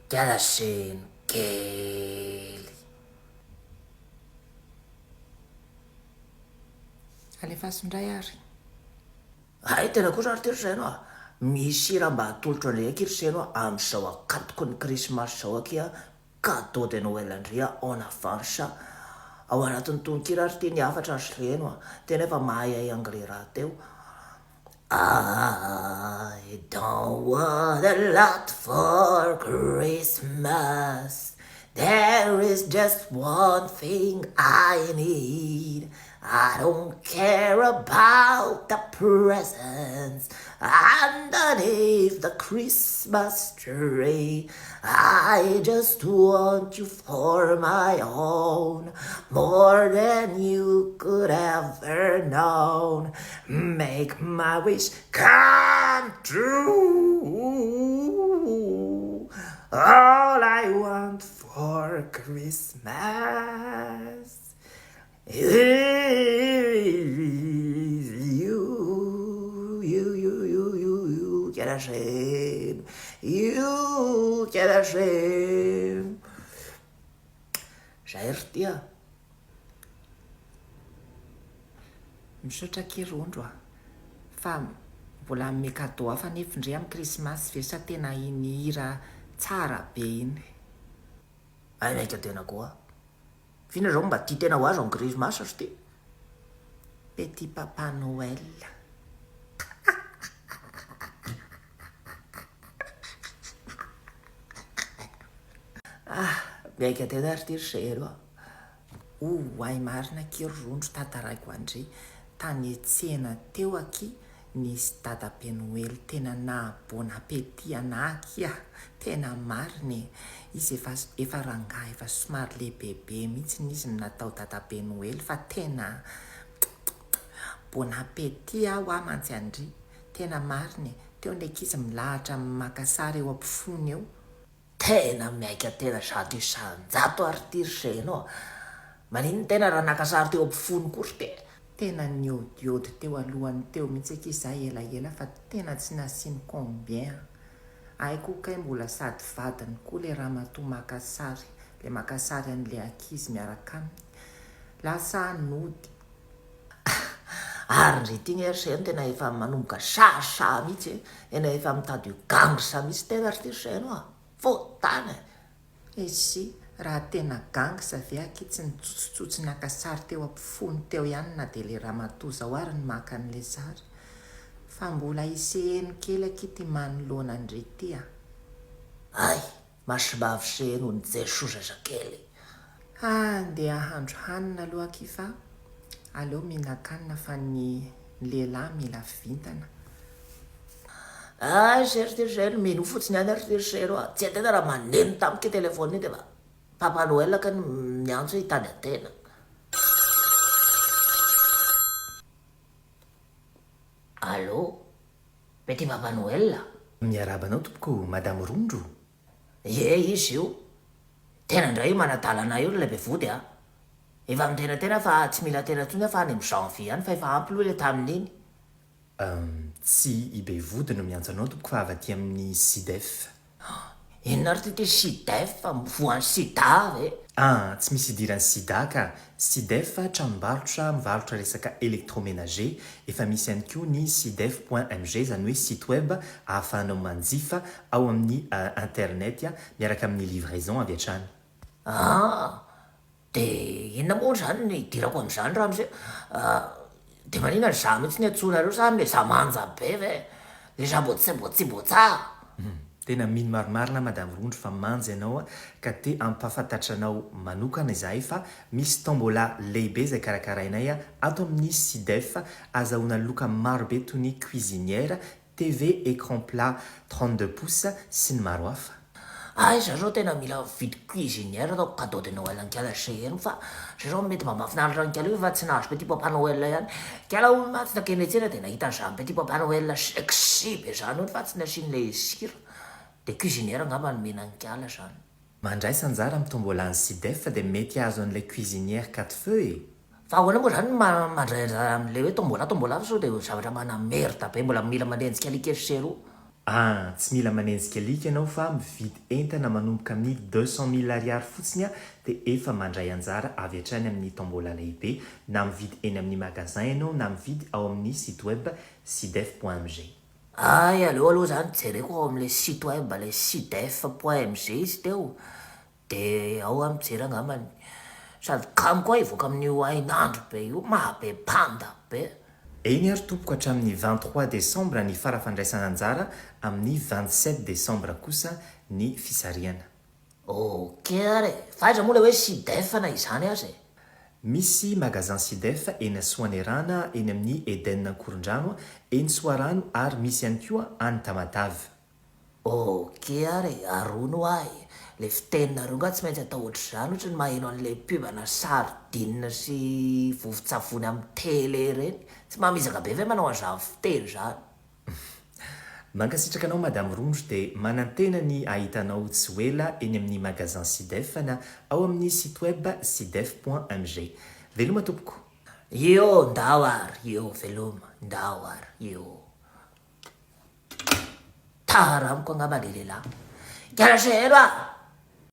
Kialaseny kely. Alefa sondray ary. Ay, tena kosa ary tiroseno a. Misy raha mba atolotra an'ilay akiriseno a amin'izao akatoko ny krismasy zao aky a cadeau de Noël andria en avance sa. Ao anatin'ny tononkira ary teny afatra azy reno a. Tena efa mahay ay anglais raha teo. I don't want a lot for Christmas. There is just one thing I need. I don't care about the presents underneath the Christmas tree. I just want you for my own, more than you could ever known. Make my wish come true. All I want for Christmas you, Kialaseny, you, Kialaseny. Zay ry tia. Misaotra kirondro a. Fa mbola ame cadeau hafa nefindray amin'ny krismasy ve sa tena iny hira tsara be iny. Ay, maika tena koa. Fina zao mba tia tena ho azy amin'ny krismasy ry tia. Petit Papa Noël. Maika tena ry tia zero a. Ay marina kirondro tantaraiko andre tany etsena teo aky nisy dada be Noël tena na bon appétit anaky a. Tena marina izy efa rangahy efa somary lehibebe mihitsy izy natao dada be Noël fa tena bon appétit aho a mantsy andry. Tena marina teo ndraiky izy milahatra maka sary eo ampifony eo. Tena maika tena zato isan-jato ary tia zeno a. Maninona tena raha naka sary teo ampifony kory te. Tena niodiody teo alohany teo mihitsy aky izaho elaela fa tena tsy nasiny combien. Aiko kay mbola sady vadiny koa le raha matoa maka sary. Le maka sary an'le ankizy miaraka aminy. Lasa nody. Ary ndry tia ery zeno tena efa manomboka sasa mihitsy. Ena efa mitady gangsa mihitsy tena ry tia zeno a. Fotana. Esy raha tena gangsa ve aky tsy nitsotsotsy naka sary teo ampifony teo ihany na dia le raha matoa zao ary ny maka an'le sary. Fa mbola iseheny kely aky ty manoloana andre ty a. Ay, masibavy zeno ny Jesosy zazakely. Ndeha ahandro hanina aloha aky fa aleo mihinan-kanina fa ny lehilahy mila vintana. Ay, zery tia zeno mino fotsiny any ary tia zeno a. Tsy atena raha maneno tamiko telefôny iny dia fa Papa Noël ka ny miantso hitady atena. Allô, Petit Papa Noël? Miarabanao tompoko Madame Rondro. Izy io. Tena indray io manadalana io ilay bevody a. Efa mitena fa tsy mila tena tsony fa any amin'ny janvier any fa efa ampy loha ilay tamin'iny. Tsy i Bevody no miantso anao tompoko fa avy aty amin'ny SIDEF. Inona ary ty SIDEF fa mivoan'ny sida ve? Tsy misy idirany sida ka SIDEF tranombarotra mivarotra resaka électroménager. Efa misy ihany koa ny sidef.mg zany hoe site web ahafahanao manjifa ao amin'ny internet miaraka amin'ny livraison avy hatrany. Dia inona moa zany ny idirako amin'izany raha amizay? Dia maninona za mihitsy ny antsonareo sa le za manja be ve? Le za botsibotsa. Tena mino marimarina Madame Rondro fa manjy ianao ka te ampafantatra anao manokana izahay fa misy tombola lehibe izay karakarainay ato amin'ny SIDEF azahoana loka marobe toy ny cuisinière, TV, écran plat 32 pouces sy ny maro hafa. Ay, za zao tena mila vidy cuisinière ataoko cadeau de Noël an-kialaseny fa za zao mety mba mahafinaritra an-kiala fa tsy nahazo Petit Papa Noël ihany. Kiala olo matsy nakeny etsena dia nahita an'izany Petit Papa Noël sexy be zany ony fa tsy nasian'ilay sira. Dia cuisinière angamba no mena an-kiala zany. Mandraisa anjara amin'ny tombola ny SIDEF dia mety azo an'ilay cuisinière 4 feux. Fa ahoana moa zany mandray amin'ilay hoe tombola fa sao dia zavatra manamerde be mbola mila manenjika alikesy seroa. tsy mila manenjika alika ianao fa mividy entana manomboka amin'ny 200 000 ariary fotsiny a dia efa mandray anjara avy hatrany amin'ny tombola lehibe na mividy eny amin'ny magasin ianao na mividy ao amin'ny site web sidef.mg. Ay, aleo aloha zany jereko ao amin'ilay site web le sidef.mg izy teo dia ao a mijery angambany sady kamo koa ivoaka amin'io ainandro be io mahabe panda be. Eny ary tompoko hatramin'ny 23 desambra ny farafandraisana anjara amin'ny 27 desambra kosa ny fisariana. Ok are fahitra moa le hoe sidef na izany azy. Misy magazin sidef eny Soanerana eny amin'ny Eden Korondrano eny Soarano ary misy ihany koa any Tamatavy. Ok are arono ahy le fiteninareo nga tsy maintsy atao ohatr'izany ohatra ny maheno an'ilay pubana sardine sy vovo-tsavony amin'ny tele reny tsy mamizaka be ve manao an'izany fiteny zany. Mankasitraka anao Madame Rondro dia manantena ny ahitanao tsy hoela eny amin'ny magazin sidef na ao amin'ny site web sidef.mg. Veloma tompoko. Io ndao ary io veloma ndao ary io taramiko angamba le lehilahy. Garasero ah!